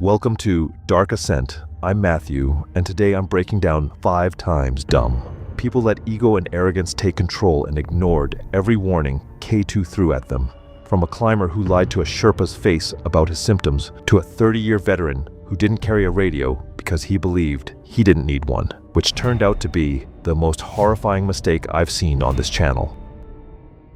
Welcome to Dark Ascent. I'm Matthew, and today I'm breaking down 5 times dumb. People let ego and arrogance take control and ignored every warning K2 threw at them. From a climber who lied to a Sherpa's face about his symptoms, to a 30-year veteran who didn't carry a radio because he believed he didn't need one, which turned out to be the most horrifying mistake I've seen on this channel.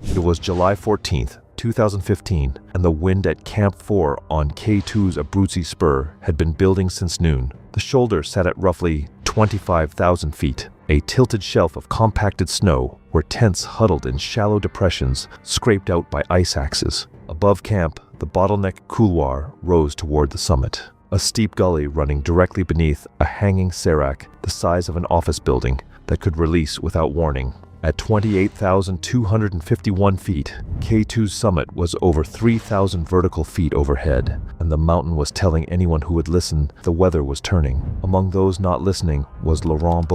It was July 14th, 2015, and the wind at Camp 4 on K2's Abruzzi Spur had been building since noon. The shoulder sat at roughly 25,000 feet, a tilted shelf of compacted snow where tents huddled in shallow depressions scraped out by ice axes. Above camp, the bottleneck couloir rose toward the summit, a steep gully running directly beneath a hanging serac the size of an office building that could release without warning. At 28,251 feet, K2's summit was over 3,000 vertical feet overhead, and the mountain was telling anyone who would listen the weather was turning. Among those not listening was Laurent,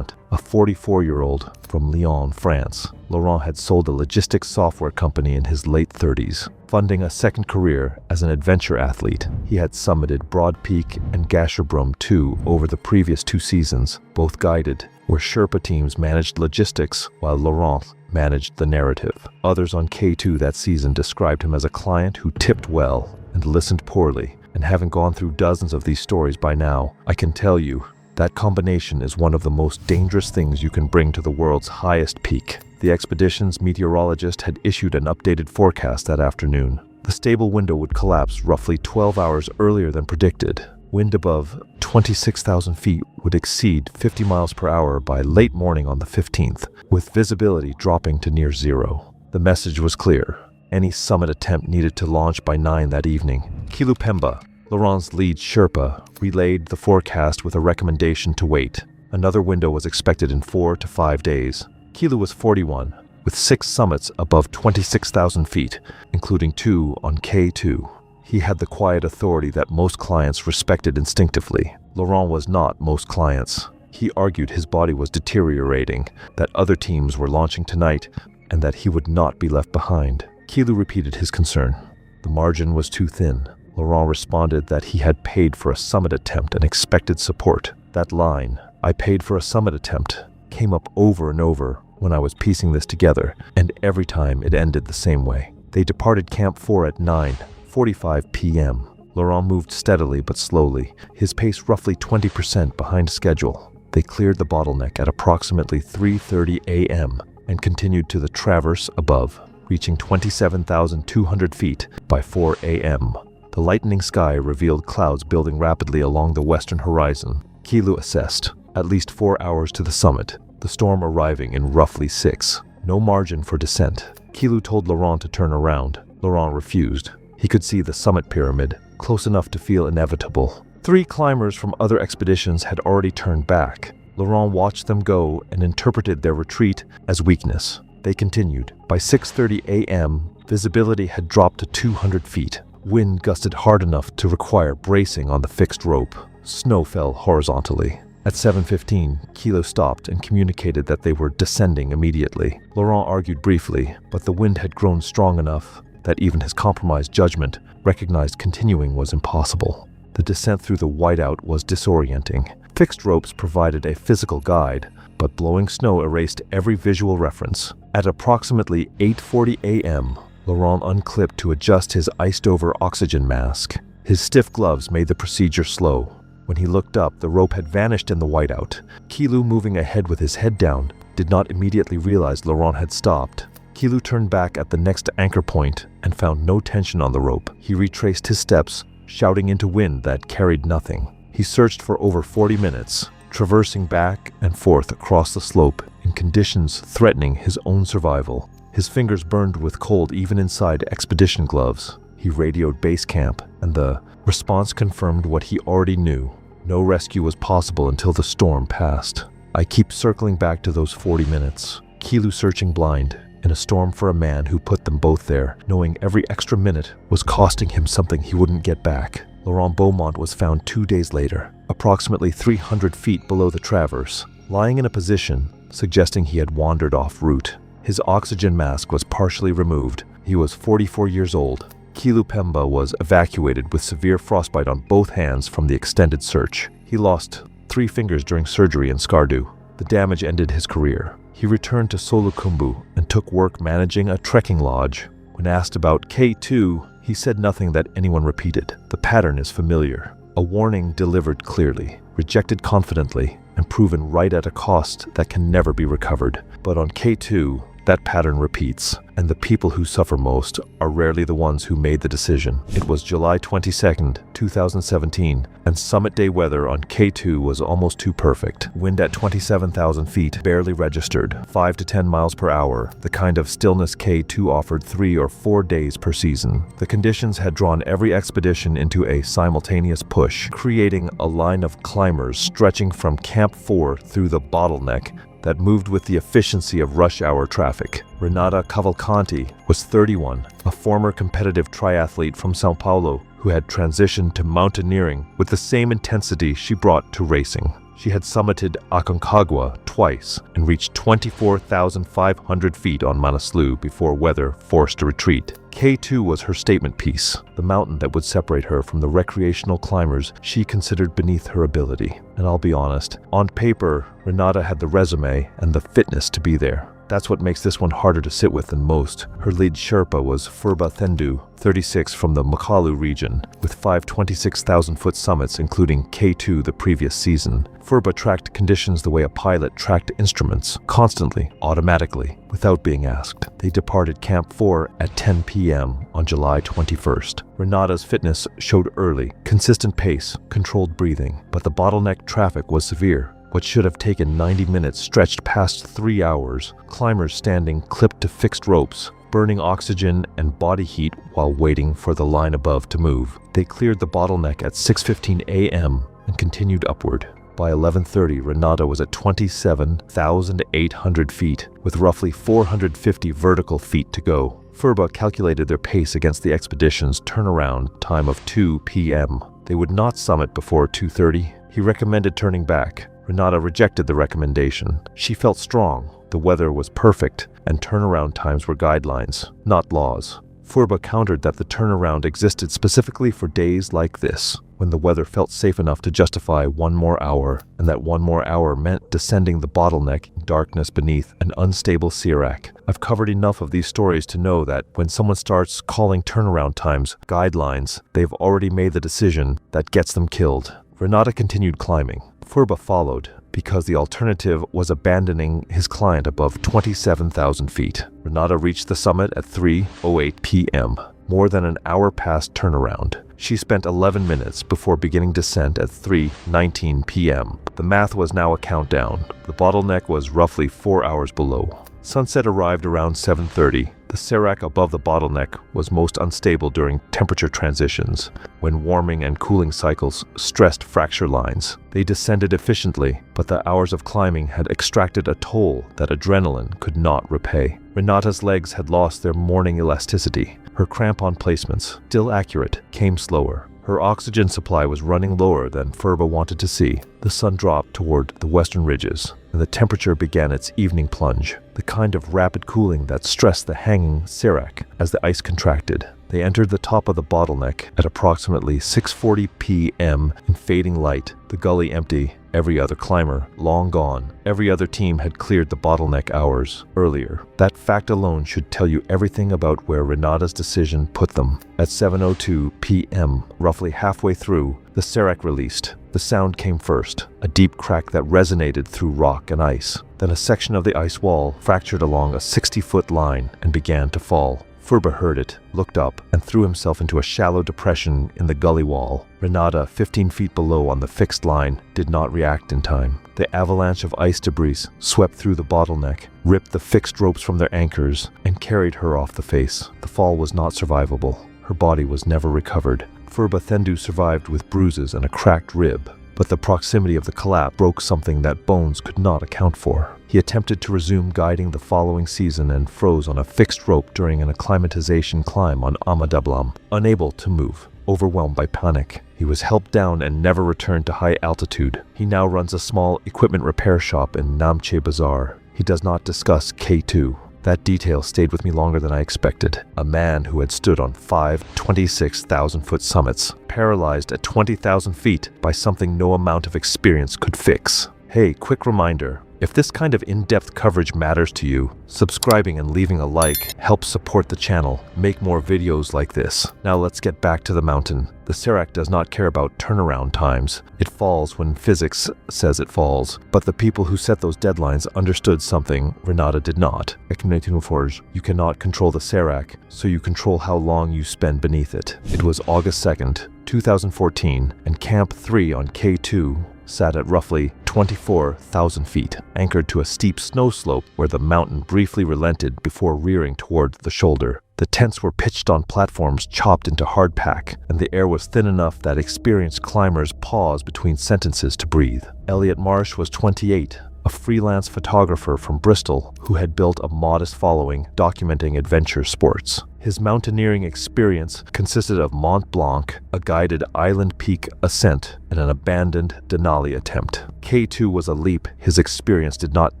a 44-year-old from Lyon, France. Laurent had sold a logistics software company in his late 30s, funding a second career as an adventure athlete. He had summited Broad Peak and Gasherbrum too over the previous 2 seasons, both guided, where Sherpa teams managed logistics while Laurent managed the narrative. Others on K2 that season described him as a client who tipped well and listened poorly, and having gone through dozens of these stories by now, I can tell you that combination is one of the most dangerous things you can bring to the world's highest peak. The expedition's meteorologist had issued an updated forecast that afternoon. The stable window would collapse roughly 12 hours earlier than predicted. Wind above 26,000 feet would exceed 50 miles per hour by late morning on the 15th, with visibility dropping to near zero. The message was clear. Any summit attempt needed to launch by 9 that evening. Kilupemba, Laurent's lead Sherpa, relayed the forecast with a recommendation to wait. Another window was expected in 4 to 5 days. Kilu was 41, with 6 summits above 26,000 feet, including 2 on K2. He had the quiet authority that most clients respected instinctively. Laurent was not most clients. He argued his body was deteriorating, that other teams were launching tonight, and that he would not be left behind. Kilu repeated his concern. The margin was too thin. Laurent responded that he had paid for a summit attempt and expected support. That line, "I paid for a summit attempt," came up over and over when I was piecing this together, and every time it ended the same way. They departed Camp 4 at 9:45 p.m. Laurent moved steadily but slowly, his pace roughly 20% behind schedule. They cleared the bottleneck at approximately 3:30 a.m. and continued to the traverse above, reaching 27,200 feet by 4 a.m. The lightening sky revealed clouds building rapidly along the western horizon. Kilu assessed, at least 4 hours to the summit, the storm arriving in roughly 6. No margin for descent. Kilu told Laurent to turn around. Laurent refused. He could see the summit pyramid, close enough to feel inevitable. 3 climbers from other expeditions had already turned back. Laurent watched them go and interpreted their retreat as weakness. They continued. By 6:30 a.m., visibility had dropped to 200 feet. Wind gusted hard enough to require bracing on the fixed rope. Snow fell horizontally. At 7:15, Kilo stopped and communicated that they were descending immediately. Laurent argued briefly, but the wind had grown strong enough that even his compromised judgment recognized continuing was impossible. The descent through the whiteout was disorienting. Fixed ropes provided a physical guide, but blowing snow erased every visual reference. At approximately 8:40 a.m., Laurent unclipped to adjust his iced-over oxygen mask. His stiff gloves made the procedure slow. When he looked up, the rope had vanished in the whiteout. Kilu, moving ahead with his head down, did not immediately realize Laurent had stopped. Kilu turned back at the next anchor point and found no tension on the rope. He retraced his steps, shouting into wind that carried nothing. He searched for over 40 minutes, traversing back and forth across the slope in conditions threatening his own survival. His fingers burned with cold even inside expedition gloves. He radioed base camp, and the response confirmed what he already knew. No rescue was possible until the storm passed. I keep circling back to those 40 minutes. Kilu searching blind, in a storm for a man who put them both there, knowing every extra minute was costing him something he wouldn't get back. Laurent Beaumont was found 2 days later, approximately 300 feet below the traverse, lying in a position suggesting he had wandered off route. His oxygen mask was partially removed. He was 44 years old. Kilupemba was evacuated with severe frostbite on both hands from the extended search. He lost 3 fingers during surgery in Skardu. The damage ended his career. He returned to Solukhumbu and took work managing a trekking lodge. When asked about K2, he said nothing that anyone repeated. The pattern is familiar. A warning delivered clearly, rejected confidently, and proven right at a cost that can never be recovered. But on K2, that pattern repeats, and the people who suffer most are rarely the ones who made the decision. It was July 22nd, 2017, and summit day weather on K2 was almost too perfect. Wind at 27,000 feet, barely registered, 5 to 10 miles per hour, the kind of stillness K2 offered 3 or 4 days per season. The conditions had drawn every expedition into a simultaneous push, creating a line of climbers stretching from Camp 4 through the bottleneck that moved with the efficiency of rush hour traffic. Renata Cavalcanti was 31, a former competitive triathlete from São Paulo who had transitioned to mountaineering with the same intensity she brought to racing. She had summited Aconcagua twice and reached 24,500 feet on Manaslu before weather forced a retreat. K2 was her statement piece, the mountain that would separate her from the recreational climbers she considered beneath her ability. And I'll be honest, on paper, Renata had the resume and the fitness to be there. That's what makes this one harder to sit with than most. Her lead Sherpa was Furba Thendu, 36 from the Makalu region, with 5 26,000-foot summits including K2 the previous season. Furba tracked conditions the way a pilot tracked instruments, constantly, automatically, without being asked. They departed Camp 4 at 10 p.m. on July 21st. Renata's fitness showed early, consistent pace, controlled breathing, but the bottleneck traffic was severe. What should have taken 90 minutes stretched past 3 hours, climbers standing clipped to fixed ropes, burning oxygen and body heat while waiting for the line above to move. They cleared the bottleneck at 6:15 a.m. and continued upward. By 11:30, Renata was at 27,800 feet, with roughly 450 vertical feet to go. Furba calculated their pace against the expedition's turnaround time of 2 p.m. They would not summit before 2:30. He recommended turning back. Renata rejected the recommendation. She felt strong, the weather was perfect, and turnaround times were guidelines, not laws. Furba countered that the turnaround existed specifically for days like this, when the weather felt safe enough to justify 1 more hour, and that 1 more hour meant descending the bottleneck in darkness beneath an unstable Sirac. I've covered enough of these stories to know that when someone starts calling turnaround times guidelines, they've already made the decision that gets them killed. Renata continued climbing. Furba followed, because the alternative was abandoning his client above 27,000 feet. Renata reached the summit at 3:08 p.m., more than an hour past turnaround. She spent 11 minutes before beginning descent at 3:19 p.m. The math was now a countdown. The bottleneck was roughly 4 hours below. Sunset arrived around 7:30. The Serac above the bottleneck was most unstable during temperature transitions, when warming and cooling cycles stressed fracture lines. They descended efficiently, but the hours of climbing had extracted a toll that adrenaline could not repay. Renata's legs had lost their morning elasticity. Her crampon placements, still accurate, came slower. Her oxygen supply was running lower than Furba wanted to see. The sun dropped toward the western ridges, and the temperature began its evening plunge, the kind of rapid cooling that stressed the hanging Serac as the ice contracted. They entered the top of the bottleneck at approximately 6:40 p.m. in fading light, the gully empty, every other climber long gone. Every other team had cleared the bottleneck hours earlier. That fact alone should tell you everything about where Renata's decision put them. At 7:02 p.m., roughly halfway through, the Serac released. The sound came first, a deep crack that resonated through rock and ice. Then a section of the ice wall fractured along a 60-foot line and began to fall. Furba heard it, looked up, and threw himself into a shallow depression in the gully wall. Renata, 15 feet below on the fixed line, did not react in time. The avalanche of ice debris swept through the bottleneck, ripped the fixed ropes from their anchors, and carried her off the face. The fall was not survivable. Her body was never recovered. Furba Thendu survived with bruises and a cracked rib, but the proximity of the collapse broke something that bones could not account for. He attempted to resume guiding the following season and froze on a fixed rope during an acclimatization climb on Amadablam, unable to move, overwhelmed by panic. He was helped down and never returned to high altitude. He now runs a small equipment repair shop in Namche Bazaar. He does not discuss K2. That detail stayed with me longer than I expected. A man who had stood on 5 26,000-foot summits, paralyzed at 20,000 feet by something no amount of experience could fix. Hey, quick reminder. If this kind of in-depth coverage matters to you, subscribing and leaving a like helps support the channel, make more videos like this. Now let's get back to the mountain. The Serac does not care about turnaround times. It falls when physics says it falls. But the people who set those deadlines understood something Renata did not. You cannot control the Serac, so you control how long you spend beneath it. It was August 2nd, 2014, and Camp 3 on K2 sat at roughly 24,000 feet, anchored to a steep snow slope where the mountain briefly relented before rearing toward the shoulder. The tents were pitched on platforms chopped into hardpack, and the air was thin enough that experienced climbers paused between sentences to breathe. Elliot Marsh was 28, a freelance photographer from Bristol who had built a modest following documenting adventure sports. His mountaineering experience consisted of Mont Blanc, a guided island peak ascent, and an abandoned Denali attempt. K2 was a leap his experience did not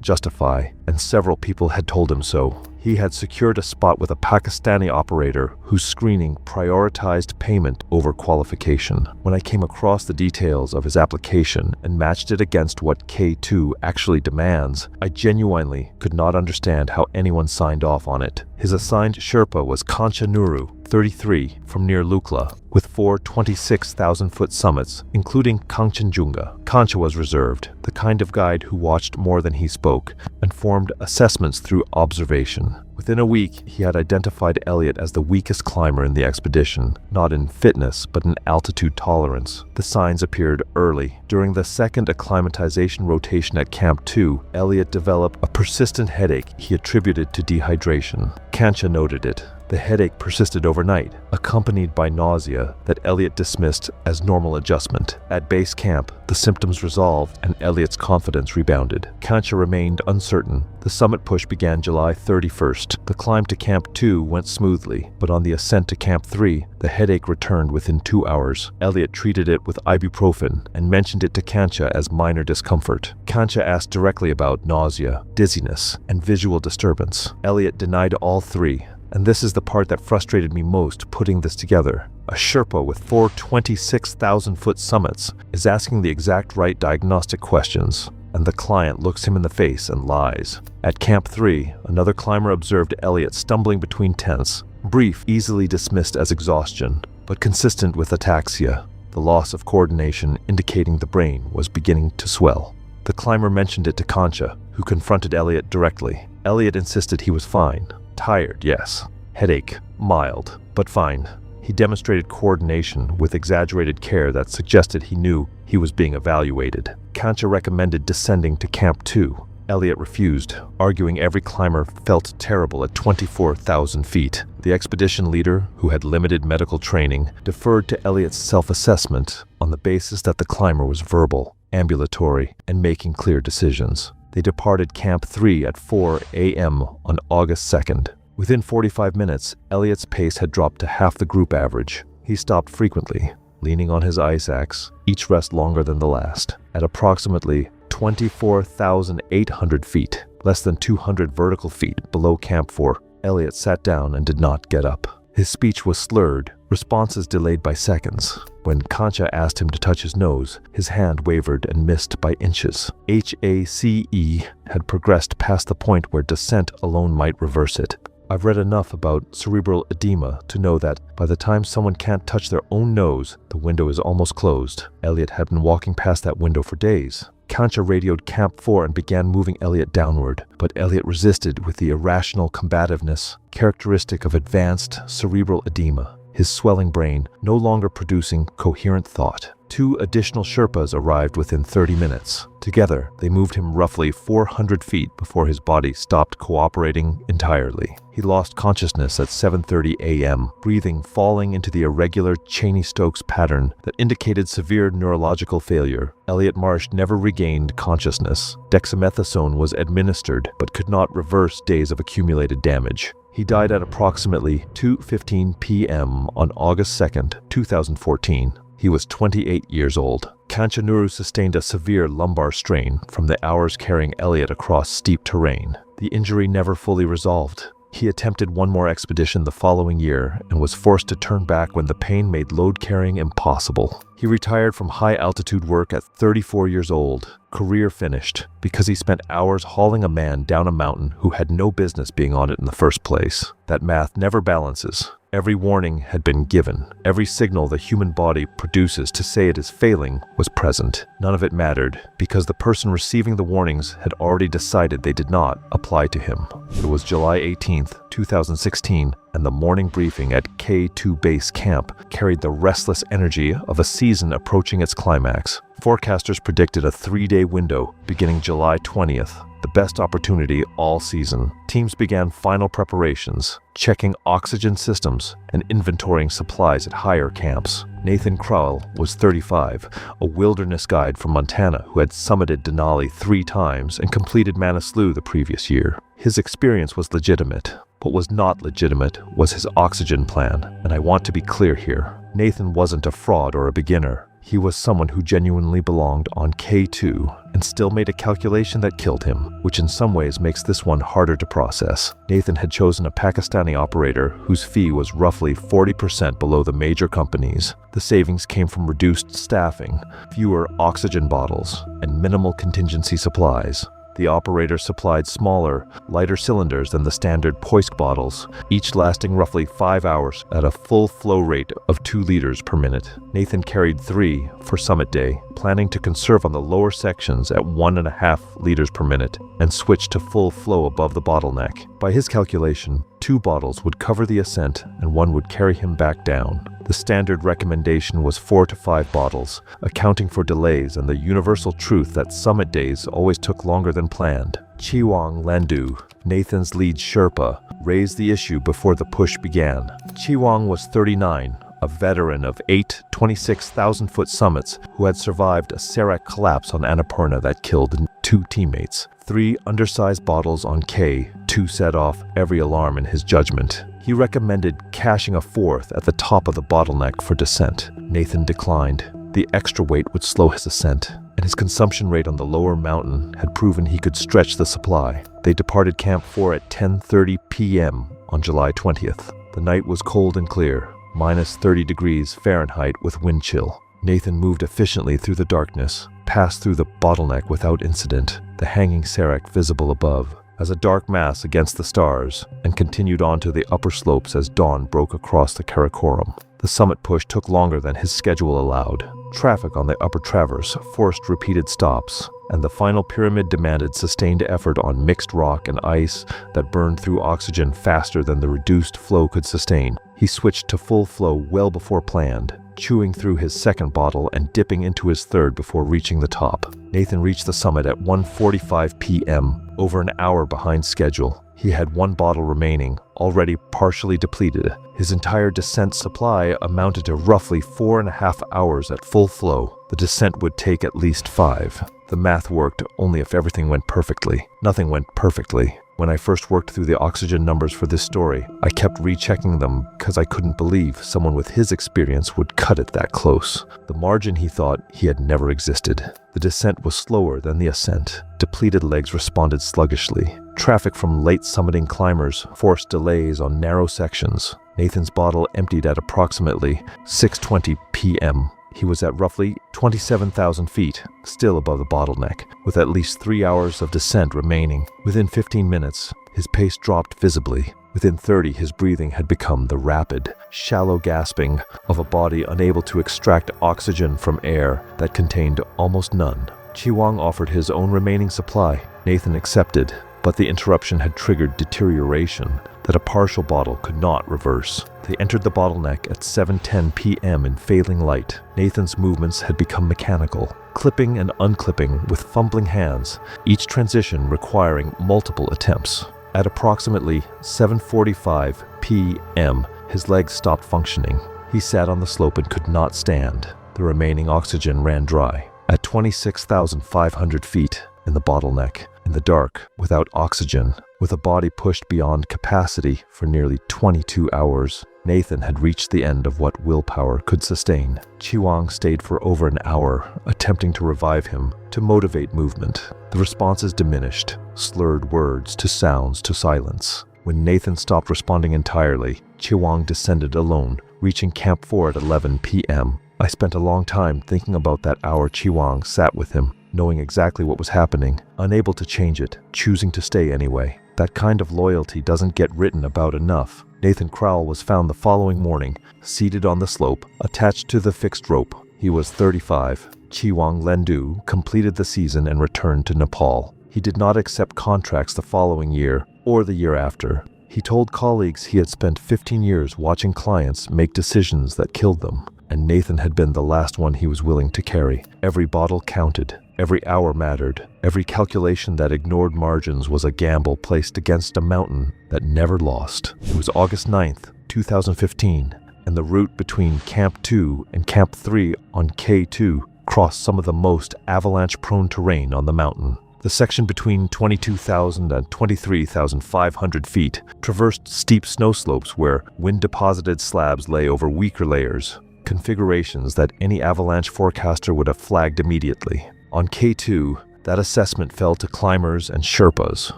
justify, and several people had told him so. He had secured a spot with a Pakistani operator whose screening prioritized payment over qualification. When I came across the details of his application and matched it against what K2 actually demands, I genuinely could not understand how anyone signed off on it. His assigned Sherpa was Kancha Nuru, 33, from near Lukla, with 4 26,000-foot summits, including Kangchenjunga. Kancha was reserved, the kind of guide who watched more than he spoke, and formed assessments through observation. Within a week, he had identified Elliot as the weakest climber in the expedition, not in fitness, but in altitude tolerance. The signs appeared early. During the second acclimatization rotation at Camp 2, Elliot developed a persistent headache he attributed to dehydration. Kancha noted it. The headache persisted overnight, accompanied by nausea that Elliot dismissed as normal adjustment. At base camp, the symptoms resolved and Elliot's confidence rebounded. Kancha remained uncertain. The summit push began July 31st. The climb to Camp 2 went smoothly, but on the ascent to Camp 3, the headache returned within 2 hours. Elliot treated it with ibuprofen and mentioned it to Kancha as minor discomfort. Kancha asked directly about nausea, dizziness, and visual disturbance. Elliot denied all three. And this is the part that frustrated me most putting this together. A Sherpa with 4 26,000-foot summits is asking the exact right diagnostic questions, and the client looks him in the face and lies. At Camp 3, another climber observed Elliot stumbling between tents, brief, easily dismissed as exhaustion, but consistent with ataxia, the loss of coordination indicating the brain was beginning to swell. The climber mentioned it to Kancha, who confronted Elliot directly. Elliot insisted he was fine. Tired, yes. Headache, mild, but fine. He demonstrated coordination with exaggerated care that suggested he knew he was being evaluated. Kancha recommended descending to Camp 2. Elliot refused, arguing every climber felt terrible at 24,000 feet. The expedition leader, who had limited medical training, deferred to Elliot's self-assessment on the basis that the climber was verbal, ambulatory, and making clear decisions. They departed Camp 3 at 4 a.m. on August 2nd. Within 45 minutes, Elliot's pace had dropped to half the group average. He stopped frequently, leaning on his ice axe, each rest longer than the last. At approximately 24,800 feet, less than 200 vertical feet below Camp 4, Elliot sat down and did not get up. His speech was slurred, responses delayed by seconds. When Kancha asked him to touch his nose, his hand wavered and missed by inches. HACE had progressed past the point where descent alone might reverse it. I've read enough about cerebral edema to know that by the time someone can't touch their own nose, the window is almost closed. Elliot had been walking past that window for days. Kancha radioed Camp 4 and began moving Elliot downward, but Elliot resisted with the irrational combativeness characteristic of advanced cerebral edema, his swelling brain no longer producing coherent thought. 2 additional Sherpas arrived within 30 minutes. Together, they moved him roughly 400 feet before his body stopped cooperating entirely. He lost consciousness at 7:30 a.m., breathing falling into the irregular Cheney-Stokes pattern that indicated severe neurological failure. Elliot Marsh never regained consciousness. Dexamethasone was administered, but could not reverse days of accumulated damage. He died at approximately 2:15 p.m. on August 2nd, 2014. He was 28 years old. Kancha Nuru sustained a severe lumbar strain from the hours carrying Elliot across steep terrain. The injury never fully resolved. He attempted one more expedition the following year and was forced to turn back when the pain made load carrying impossible. He retired from high-altitude work at 34 years old, career finished, because he spent hours hauling a man down a mountain who had no business being on it in the first place. That math never balances. Every warning had been given. Every signal the human body produces to say it is failing was present. None of it mattered, because the person receiving the warnings had already decided they did not apply to him. It was July 18th, 2016, and the morning briefing at K2 Base Camp carried the restless energy of a season approaching its climax. Forecasters predicted a 3-day window beginning July 20th, the best opportunity all season. Teams began final preparations, checking oxygen systems and inventorying supplies at higher camps. Nathan Crowell was 35, a wilderness guide from Montana who had summited Denali 3 times and completed Manaslu the previous year. His experience was legitimate. What was not legitimate was his oxygen plan, and I want to be clear here. Nathan wasn't a fraud or a beginner. He was someone who genuinely belonged on K2 and still made a calculation that killed him, which in some ways makes this one harder to process. Nathan had chosen a Pakistani operator whose fee was roughly 40% below the major companies. The savings came from reduced staffing, fewer oxygen bottles, and minimal contingency supplies. The operator supplied smaller, lighter cylinders than the standard Poisk bottles, each lasting roughly 5 hours at a full flow rate of 2 liters per minute. Nathan carried 3 for summit day, planning to conserve on the lower sections at 1.5 liters per minute and switch to full flow above the bottleneck. By his calculation, 2 bottles would cover the ascent and 1 would carry him back down. The standard recommendation was 4 to 5 bottles, accounting for delays and the universal truth that summit days always took longer than planned. Chiwang Landu, Nathan's lead Sherpa, raised the issue before the push began. Chiwang was 39, a veteran of 8 26,000-foot summits who had survived a Serac collapse on Annapurna that killed 2 teammates. 3 undersized bottles on K2 set off every alarm in his judgment. He recommended caching a 4th at the top of the bottleneck for descent. Nathan declined. The extra weight would slow his ascent, and his consumption rate on the lower mountain had proven he could stretch the supply. They departed Camp 4 at 10:30 p.m. on July 20th. The night was cold and clear, minus 30 degrees Fahrenheit with wind chill. Nathan moved efficiently through the darkness, passed through the bottleneck without incident, the hanging Serac visible above as a dark mass against the stars, and continued on to the upper slopes as dawn broke across the Karakoram. The summit push took longer than his schedule allowed. Traffic on the upper traverse forced repeated stops, and the final pyramid demanded sustained effort on mixed rock and ice that burned through oxygen faster than the reduced flow could sustain. He switched to full flow well before planned, chewing through his 2nd bottle and dipping into his 3rd before reaching the top. Nathan reached the summit at 1:45 p.m., over an hour behind schedule. He had 1 bottle remaining, already partially depleted. His entire descent supply amounted to roughly 4.5 hours at full flow. The descent would take at least 5. The math worked only if everything went perfectly. Nothing went perfectly. When I first worked through the oxygen numbers for this story, I kept rechecking them because I couldn't believe someone with his experience would cut it that close. The margin he thought he had never existed. The descent was slower than the ascent. Depleted legs responded sluggishly. Traffic from late summiting climbers forced delays on narrow sections. Nathan's bottle emptied at approximately 6:20 p.m. He was at roughly 27,000 feet, still above the bottleneck, with at least 3 hours of descent remaining. Within 15 minutes, his pace dropped visibly. Within 30, his breathing had become the rapid, shallow gasping of a body unable to extract oxygen from air that contained almost none. Chiwang offered his own remaining supply. Nathan accepted, but the interruption had triggered deterioration that a partial bottle could not reverse. They entered the bottleneck at 7:10 p.m. in failing light. Nathan's movements had become mechanical, clipping and unclipping with fumbling hands, each transition requiring multiple attempts. At approximately 7:45 p.m., his legs stopped functioning. He sat on the slope and could not stand. The remaining oxygen ran dry. At 26,500 feet in the bottleneck, in the dark, without oxygen, with a body pushed beyond capacity for nearly 22 hours, Nathan had reached the end of what willpower could sustain. Chiwang stayed for over an hour, attempting to revive him, to motivate movement. The responses diminished, slurred words to sounds to silence. When Nathan stopped responding entirely, Chiwang descended alone, reaching Camp 4 at 11 p.m. I spent a long time thinking about that hour Chiwang sat with him, knowing exactly what was happening, unable to change it, choosing to stay anyway. That kind of loyalty doesn't get written about enough. Nathan Crowell was found the following morning, seated on the slope, attached to the fixed rope. He was 35. Chiwang Lendu completed the season and returned to Nepal. He did not accept contracts the following year or the year after. He told colleagues he had spent 15 years watching clients make decisions that killed them, and Nathan had been the last one he was willing to carry. Every bottle counted. Every hour mattered. Every calculation that ignored margins was a gamble placed against a mountain that never lost. It was August 9th, 2015, and the route between Camp 2 and Camp 3 on K2 crossed some of the most avalanche-prone terrain on the mountain. The section between 22,000 and 23,500 feet traversed steep snow slopes where wind-deposited slabs lay over weaker layers, configurations that any avalanche forecaster would have flagged immediately. On K2, that assessment fell to climbers and Sherpas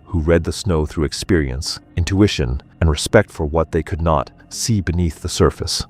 who read the snow through experience, intuition, and respect for what they could not see beneath the surface.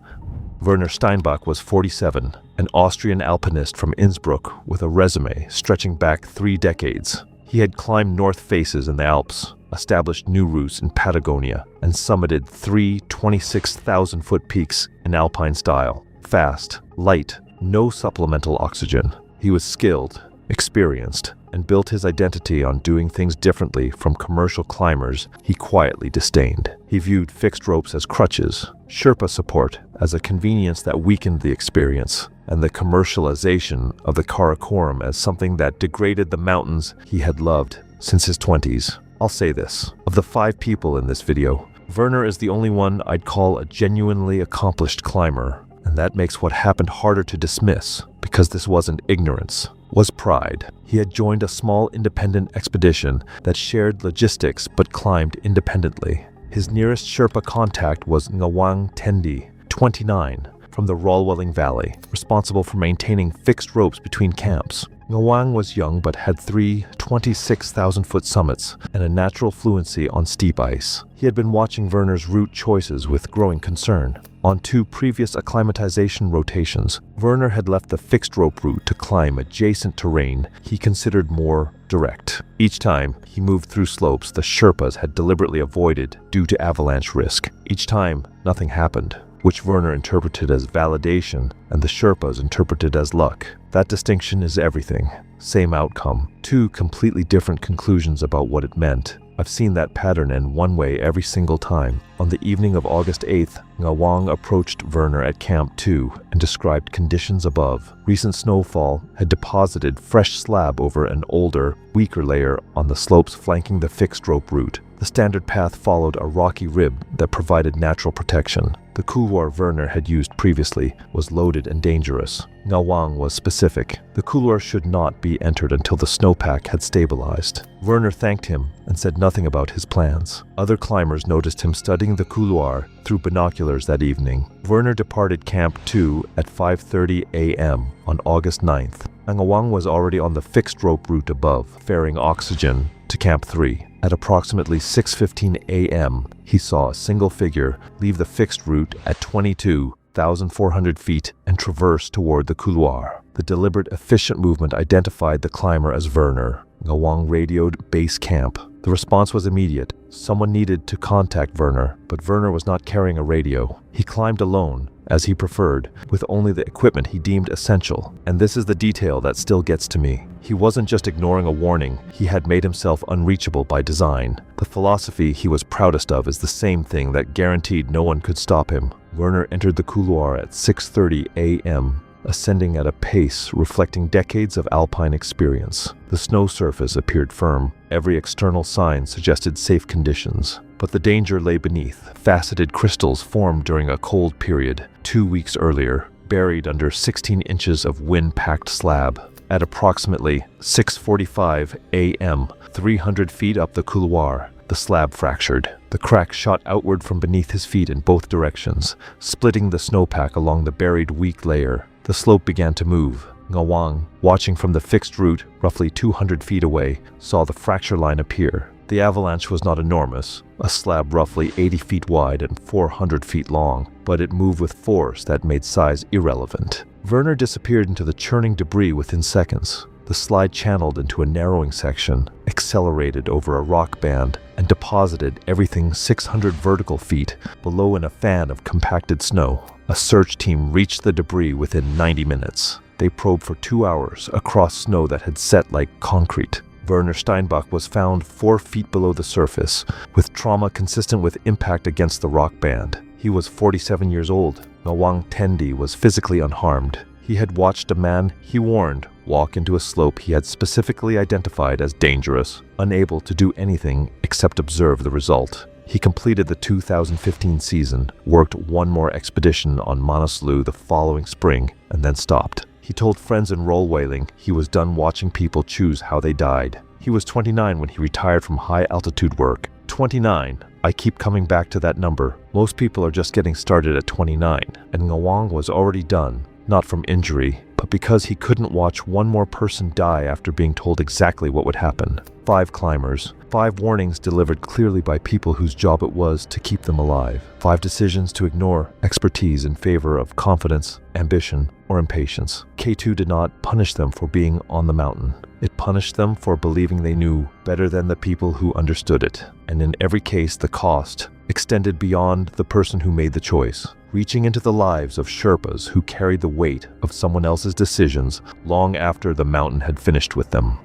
Werner Steinbach was 47, an Austrian alpinist from Innsbruck with a resume stretching back 3 decades. He had climbed north faces in the Alps, established new routes in Patagonia, and summited 3 26,000-foot peaks in alpine style. Fast, light, no supplemental oxygen. He was skilled, experienced, and built his identity on doing things differently from commercial climbers he quietly disdained. He viewed fixed ropes as crutches, Sherpa support as a convenience that weakened the experience, and the commercialization of the Karakoram as something that degraded the mountains he had loved since his 20s. I'll say this, of the 5 people in this video, Werner is the only one I'd call a genuinely accomplished climber, and that makes what happened harder to dismiss, because this wasn't ignorance, was pride. He had joined a small independent expedition that shared logistics but climbed independently. His nearest Sherpa contact was Ngawang Tendi, 29, from the Rolwelling Valley, responsible for maintaining fixed ropes between camps. Ngawang was young but had 3 26,000-foot summits and a natural fluency on steep ice. He had been watching Werner's route choices with growing concern. On 2 previous acclimatization rotations, Werner had left the fixed rope route to climb adjacent terrain he considered more direct. Each time he moved through slopes the Sherpas had deliberately avoided due to avalanche risk. Each time, nothing happened, which Werner interpreted as validation and the Sherpas interpreted as luck. That distinction is everything. Same outcome. 2 completely different conclusions about what it meant. I've seen that pattern end one way every single time. On the evening of August 8th, Ngawang approached Werner at Camp 2 and described conditions above. Recent snowfall had deposited fresh slab over an older, weaker layer on the slopes flanking the fixed rope route. The standard path followed a rocky rib that provided natural protection. The couloir Werner had used previously was loaded and dangerous. Ngawang was specific. The couloir should not be entered until the snowpack had stabilized. Werner thanked him and said nothing about his plans. Other climbers noticed him studying the couloir through binoculars that evening. Werner departed Camp 2 at 5:30 a.m. on August 9th. Ngawang was already on the fixed rope route above, ferrying oxygen to Camp 3. At approximately 6:15 a.m., he saw a single figure leave the fixed route at 22,400 feet and traverse toward the couloir. The deliberate, efficient movement identified the climber as Werner. Ngawang radioed base camp. The response was immediate. Someone needed to contact Werner, but Werner was not carrying a radio. He climbed alone, as he preferred, with only the equipment he deemed essential. And this is the detail that still gets to me. He wasn't just ignoring a warning, he had made himself unreachable by design. The philosophy he was proudest of is the same thing that guaranteed no one could stop him. Werner entered the couloir at 6:30 a.m., ascending at a pace reflecting decades of alpine experience. The snow surface appeared firm. Every external sign suggested safe conditions. But the danger lay beneath. Faceted crystals formed during a cold period 2 weeks earlier, buried under 16 inches of wind-packed slab. At approximately 6:45 a.m., 300 feet up the couloir, the slab fractured. The crack shot outward from beneath his feet in both directions, splitting the snowpack along the buried weak layer. The slope began to move. Ngawang, watching from the fixed route roughly 200 feet away, saw the fracture line appear. The avalanche was not enormous, a slab roughly 80 feet wide and 400 feet long, but it moved with force that made size irrelevant. Werner disappeared into the churning debris within seconds. The slide channeled into a narrowing section, accelerated over a rock band, and deposited everything 600 vertical feet below in a fan of compacted snow. A search team reached the debris within 90 minutes. They probed for 2 hours across snow that had set like concrete. Werner Steinbach was found 4 feet below the surface, with trauma consistent with impact against the rock band. He was 47 years old. Ngawang Tendi was physically unharmed. He had watched a man he warned walk into a slope he had specifically identified as dangerous, unable to do anything except observe the result. He completed the 2015 season, worked one more expedition on Manaslu the following spring, and then stopped. He told friends in roll whaling he was done watching people choose how they died. He was 29 when he retired from high-altitude work. 29. I keep coming back to that number. Most people are just getting started at 29, and Ngawang was already done, not from injury, but because he couldn't watch one more person die after being told exactly what would happen. 5 climbers, 5 warnings delivered clearly by people whose job it was to keep them alive. 5 decisions to ignore expertise in favor of confidence, ambition, or impatience. K2 did not punish them for being on the mountain. It punished them for believing they knew better than the people who understood it. And in every case, the cost extended beyond the person who made the choice, reaching into the lives of Sherpas who carried the weight of someone else's decisions long after the mountain had finished with them.